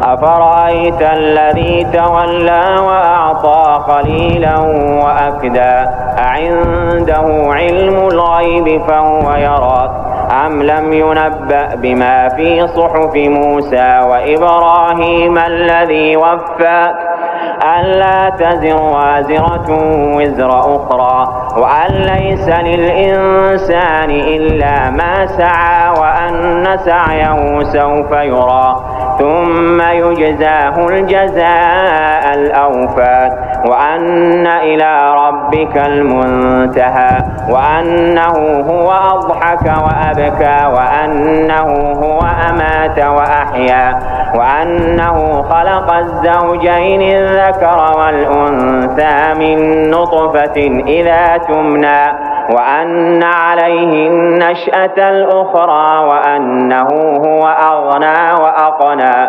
أفرأيت الذي تولى وأعطى قليلا وأكدى أعنده علم الغيب فهو يرى أم لم ينبأ بما في صحف موسى وإبراهيم الذي وفى ألا تزر وازرة وزر أخرى وأن ليس للإنسان إلا ما سعى وأن سعيه سوف يرى ثم يجزاه الجزاء الأوفى وأن إلى ربك المنتهى وأنه هو أضحك وأبكى وأنه هو أمات وأحيا وأنه خلق الزوجين الذكر والأنثى من نطفة إذا تمنى وأن عليه النشأة الأخرى وأنه هو أغنى وأقنى